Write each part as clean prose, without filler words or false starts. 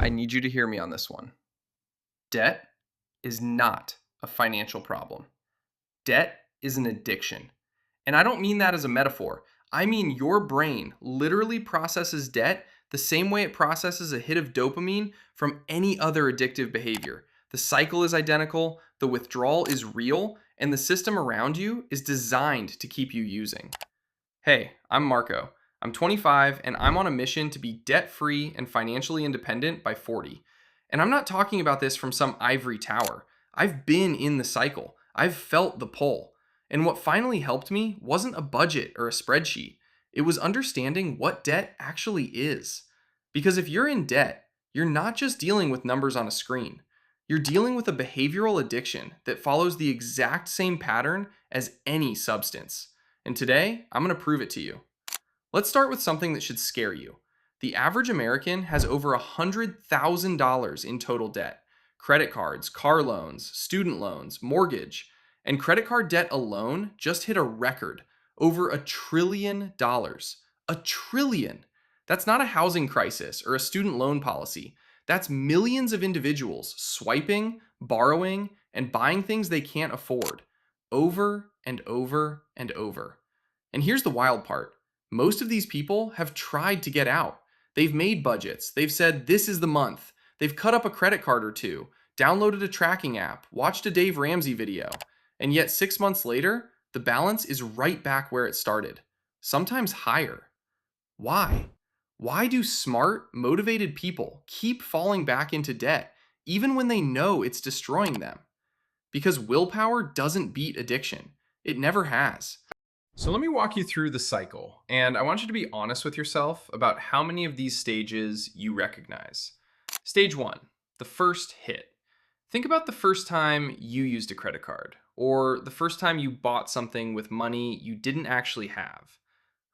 I need you to hear me on this one. Debt is not a financial problem. Debt is an addiction. And I don't mean that as a metaphor. I mean your brain literally processes debt the same way it processes a hit of dopamine from any other addictive behavior. The cycle is identical, the withdrawal is real, and the system around you is designed to keep you using. Hey, I'm Marco. I'm 25 and I'm on a mission to be debt free and financially independent by 40. And I'm not talking about this from some ivory tower. I've been in the cycle, I've felt the pull. And what finally helped me wasn't a budget or a spreadsheet, it was understanding what debt actually is. Because if you're in debt, you're not just dealing with numbers on a screen. You're dealing with a behavioral addiction that follows the exact same pattern as any substance. And today, I'm going to prove it to you. Let's start with something that should scare you. The average American has over $100,000 in total debt. Credit cards, car loans, student loans, mortgage, and credit card debt alone just hit a record, over $1 trillion. A trillion! That's not a housing crisis or a student loan policy. That's millions of individuals swiping, borrowing, and buying things they can't afford, over and over and over. And here's the wild part. Most of these people have tried to get out. They've made budgets. They've said, this is the month. They've cut up a credit card or two, downloaded a tracking app, watched a Dave Ramsey video. And yet 6 months later, the balance is right back where it started. Sometimes higher. Why? Why do smart, motivated people keep falling back into debt, even when they know it's destroying them? Because willpower doesn't beat addiction. It never has. So let me walk you through the cycle, and I want you to be honest with yourself about how many of these stages you recognize. Stage 1, the first hit. Think about the first time you used a credit card, or the first time you bought something with money you didn't actually have.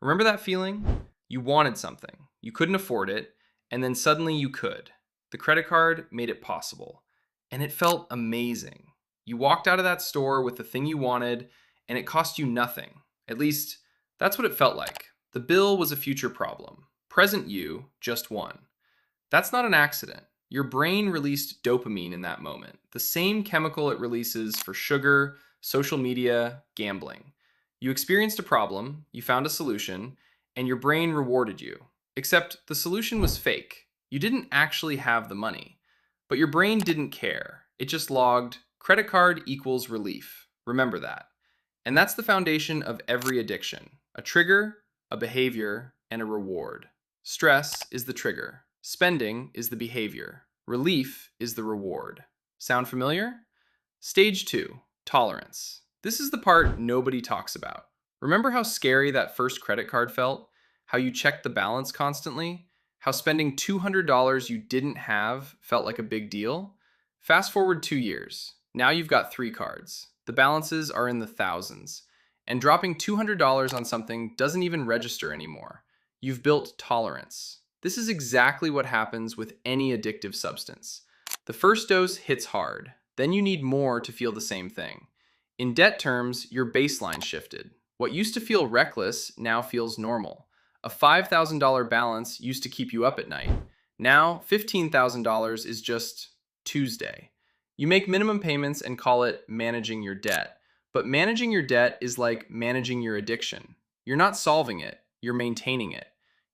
Remember that feeling? You wanted something, you couldn't afford it, and then suddenly you could. The credit card made it possible, and it felt amazing. You walked out of that store with the thing you wanted, and it cost you nothing. At least, that's what it felt like. The bill was a future problem. Present you just won. That's not an accident. Your brain released dopamine in that moment, the same chemical it releases for sugar, social media, gambling. You experienced a problem, you found a solution, and your brain rewarded you. Except the solution was fake. You didn't actually have the money. But your brain didn't care. It just logged, credit card equals relief. Remember that. And that's the foundation of every addiction. A trigger, a behavior, and a reward. Stress is the trigger. Spending is the behavior. Relief is the reward. Sound familiar? Stage 2, tolerance. This is the part nobody talks about. Remember how scary that first credit card felt? How you checked the balance constantly? How spending $200 you didn't have felt like a big deal? Fast forward 2 years. Now you've got 3 cards. The balances are in the thousands. And dropping $200 on something doesn't even register anymore. You've built tolerance. This is exactly what happens with any addictive substance. The first dose hits hard. Then you need more to feel the same thing. In debt terms, your baseline shifted. What used to feel reckless now feels normal. A $5,000 balance used to keep you up at night. Now, $15,000 is just Tuesday. You make minimum payments and call it managing your debt. But managing your debt is like managing your addiction. You're not solving it, you're maintaining it.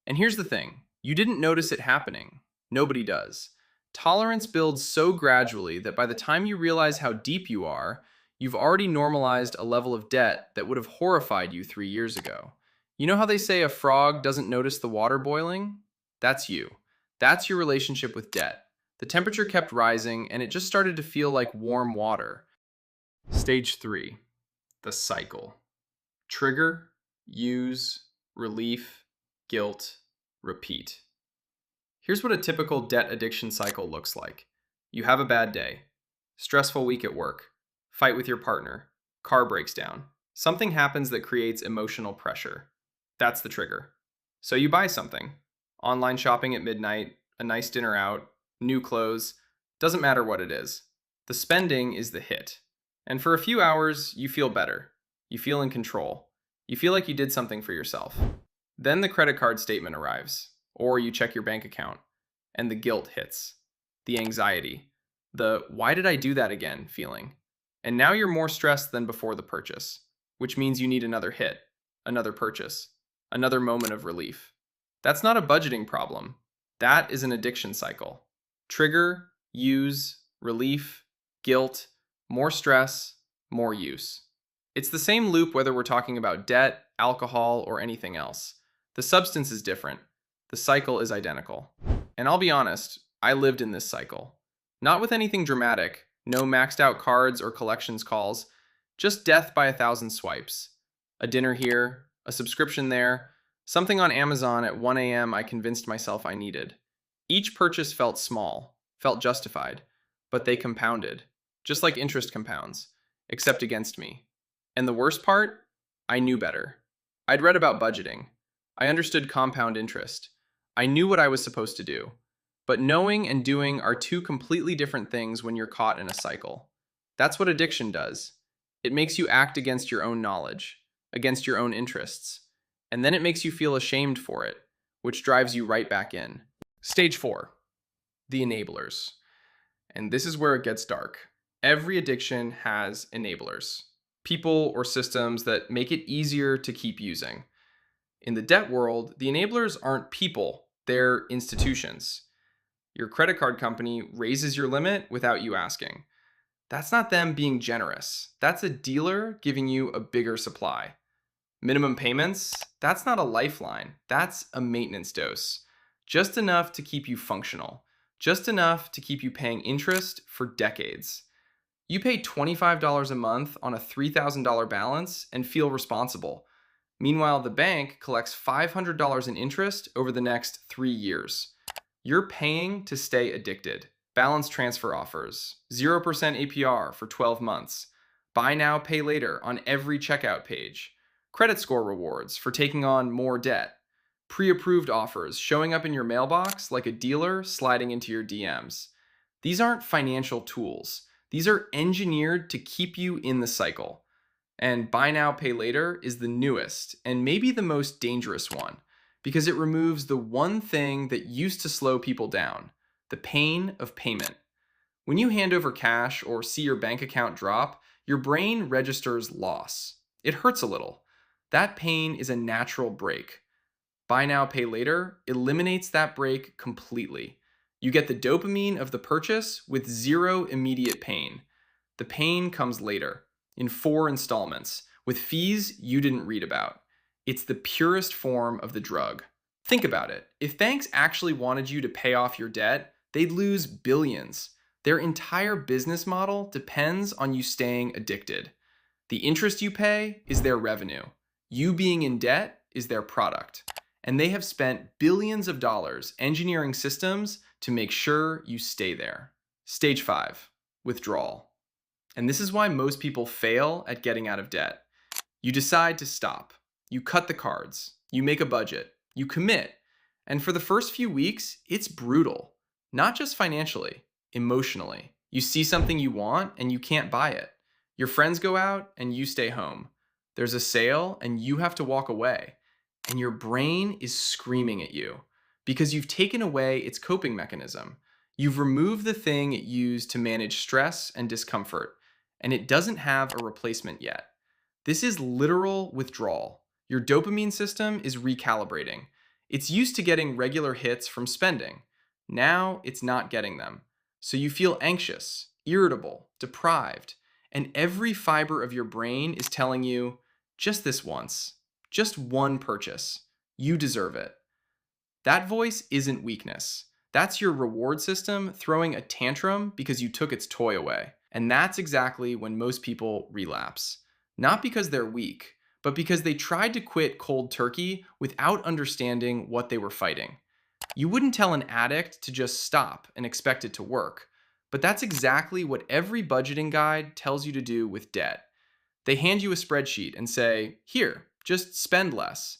And here's the thing, you didn't notice it happening. Nobody does. Tolerance builds so gradually that by the time you realize how deep you are, you've already normalized a level of debt that would have horrified you 3 years ago. You know how they say a frog doesn't notice the water boiling? That's you. That's your relationship with debt. The temperature kept rising, and it just started to feel like warm water. Stage 3, the cycle. Trigger, use, relief, guilt, repeat. Here's what a typical debt addiction cycle looks like. You have a bad day, stressful week at work, fight with your partner, car breaks down. Something happens that creates emotional pressure. That's the trigger. So you buy something. Online shopping at midnight, a nice dinner out, new clothes, doesn't matter what it is. The spending is the hit. And for a few hours, you feel better. You feel in control. You feel like you did something for yourself. Then the credit card statement arrives, or you check your bank account, and the guilt hits. the anxiety, the "why did I do that again" feeling. And now you're more stressed than before the purchase, which means you need another hit, another purchase, another moment of relief. That's not a budgeting problem. That is an addiction cycle. Trigger, use, relief, guilt, more stress, more use. It's the same loop whether we're talking about debt, alcohol, or anything else. The substance is different. The cycle is identical. And I'll be honest, I lived in this cycle. Not with anything dramatic, no maxed out cards or collections calls, just death by 1,000 swipes. A dinner here, a subscription there, something on Amazon at 1 a.m. I convinced myself I needed. Each purchase felt small, felt justified, but they compounded, just like interest compounds, except against me. And the worst part? I knew better. I'd read about budgeting. I understood compound interest. I knew what I was supposed to do. But knowing and doing are two completely different things when you're caught in a cycle. That's what addiction does. It makes you act against your own knowledge, against your own interests, and then it makes you feel ashamed for it, which drives you right back in. Stage 4, the enablers. And this is where it gets dark. Every addiction has enablers, people or systems that make it easier to keep using. In the debt world, the enablers aren't people, they're institutions. Your credit card company raises your limit without you asking. That's not them being generous. That's a dealer giving you a bigger supply. Minimum payments, that's not a lifeline. That's a maintenance dose. Just enough to keep you functional. Just enough to keep you paying interest for decades. You pay $25 a month on a $3,000 balance and feel responsible. Meanwhile, the bank collects $500 in interest over the next 3 years. You're paying to stay addicted. Balance transfer offers, 0% APR for 12 months, buy now, pay later on every checkout page, credit score rewards for taking on more debt, pre-approved offers showing up in your mailbox like a dealer sliding into your DMs. These aren't financial tools. These are engineered to keep you in the cycle. And buy now, pay later is the newest and maybe the most dangerous one, because it removes the one thing that used to slow people down, the pain of payment. When you hand over cash or see your bank account drop, your brain registers loss. It hurts a little. That pain is a natural break. Buy now, pay later eliminates that break completely. You get the dopamine of the purchase with zero immediate pain. The pain comes later, in 4 installments, with fees you didn't read about. It's the purest form of the drug. Think about it. If banks actually wanted you to pay off your debt, they'd lose billions. Their entire business model depends on you staying addicted. The interest you pay is their revenue. You being in debt is their product. And they have spent billions of dollars engineering systems to make sure you stay there. Stage 5, withdrawal. And this is why most people fail at getting out of debt. You decide to stop. You cut the cards. You make a budget. You commit. And for the first few weeks, it's brutal. Not just financially, emotionally. You see something you want and you can't buy it. Your friends go out and you stay home. There's a sale and you have to walk away. And your brain is screaming at you because you've taken away its coping mechanism. You've removed the thing it used to manage stress and discomfort, and it doesn't have a replacement yet. This is literal withdrawal. Your dopamine system is recalibrating. It's used to getting regular hits from spending. Now it's not getting them. So you feel anxious, irritable, deprived, and every fiber of your brain is telling you, just this once, just one purchase. You deserve it. That voice isn't weakness. That's your reward system throwing a tantrum because you took its toy away. And that's exactly when most people relapse. Not because they're weak, but because they tried to quit cold turkey without understanding what they were fighting. You wouldn't tell an addict to just stop and expect it to work, but that's exactly what every budgeting guide tells you to do with debt. They hand you a spreadsheet and say, here, just spend less.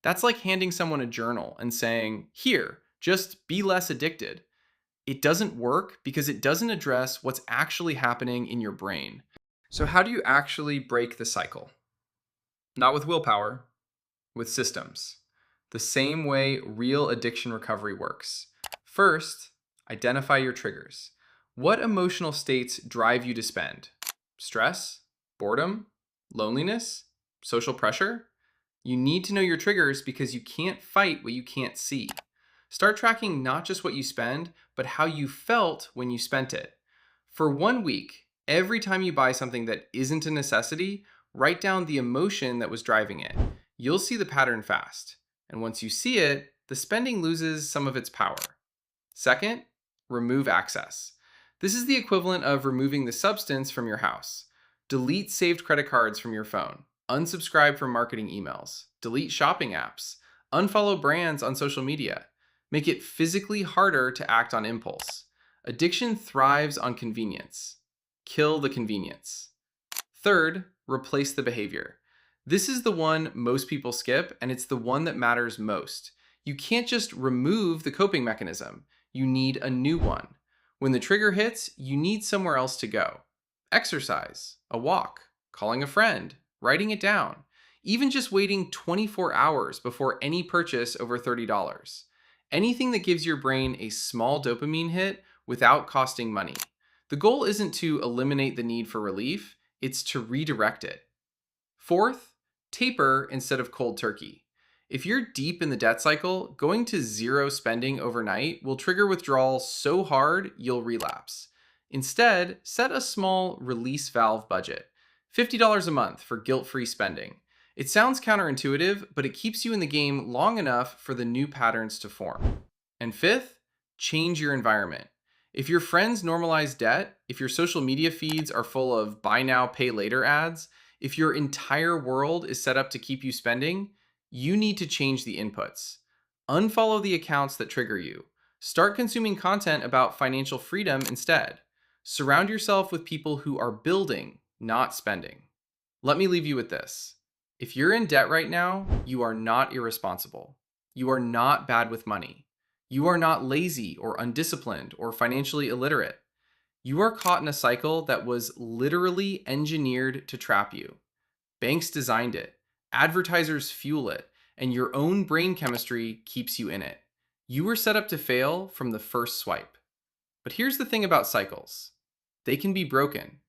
That's like handing someone a journal and saying, here, just be less addicted. It doesn't work because it doesn't address what's actually happening in your brain. So how do you actually break the cycle? Not with willpower, with systems. The same way real addiction recovery works. First, Identify your triggers. What emotional states drive you to spend? Stress, boredom, loneliness, social pressure? You need to know your triggers because you can't fight what you can't see. Start tracking not just what you spend, but how you felt when you spent it. For 1 week, every time you buy something that isn't a necessity, write down the emotion that was driving it. You'll see the pattern fast. And once you see it, the spending loses some of its power. Second, remove access. This is the equivalent of removing the substance from your house. Delete saved credit cards from your phone. Unsubscribe from marketing emails. Delete shopping apps. Unfollow brands on social media. Make it physically harder to act on impulse. Addiction thrives on convenience. Kill the convenience. Third, replace the behavior. This is the one most people skip, and it's the one that matters most. You can't just remove the coping mechanism. You need a new one. When the trigger hits, you need somewhere else to go. Exercise, a walk, calling a friend, writing it down, even just waiting 24 hours before any purchase over $30. Anything that gives your brain a small dopamine hit without costing money. The goal isn't to eliminate the need for relief, it's to redirect it. Fourth, taper instead of cold turkey. If you're deep in the debt cycle, going to zero spending overnight will trigger withdrawal so hard you'll relapse. Instead, set a small release valve budget, $50 a month for guilt-free spending. It sounds counterintuitive, but it keeps you in the game long enough for the new patterns to form. And fifth, change your environment. If your friends normalize debt, if your social media feeds are full of buy now, pay later ads, if your entire world is set up to keep you spending, you need to change the inputs. Unfollow the accounts that trigger you. Start consuming content about financial freedom instead. Surround yourself with people who are building, not spending. Let me leave you with this. If you're in debt right now, you are not irresponsible. You are not bad with money. You are not lazy or undisciplined or financially illiterate. You are caught in a cycle that was literally engineered to trap you. Banks designed it, advertisers fuel it, and your own brain chemistry keeps you in it. You were set up to fail from the first swipe. But here's the thing about cycles. They can be broken,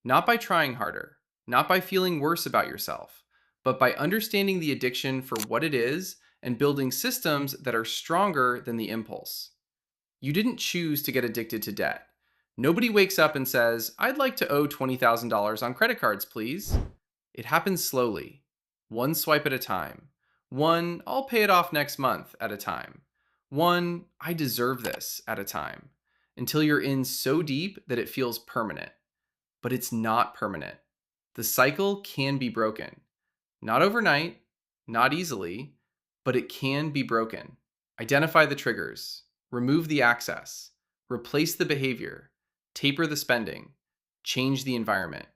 not by trying harder, not by feeling worse about yourself, but by understanding the addiction for what it is and building systems that are stronger than the impulse. You didn't choose to get addicted to debt. Nobody wakes up and says, "I'd like to owe $20,000 on credit cards, please." It happens slowly, one swipe at a time. One, "I'll pay it off next month" at a time. One, "I deserve this" at a time. Until you're in so deep that it feels permanent. But it's not permanent. The cycle can be broken. Not overnight, not easily, but it can be broken. Identify the triggers, remove the access, replace the behavior, taper the spending, change the environment.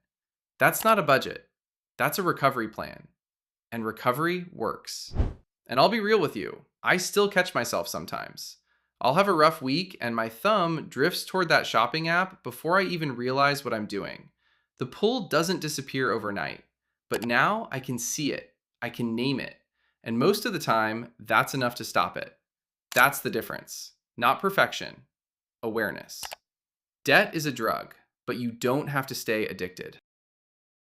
That's not a budget. That's a recovery plan. And recovery works. And I'll be real with you, I still catch myself sometimes. I'll have a rough week and my thumb drifts toward that shopping app before I even realize what I'm doing. The pull doesn't disappear overnight, but now I can see it, I can name it, and most of the time, that's enough to stop it. That's the difference. Not perfection, awareness. Debt is a drug, but you don't have to stay addicted.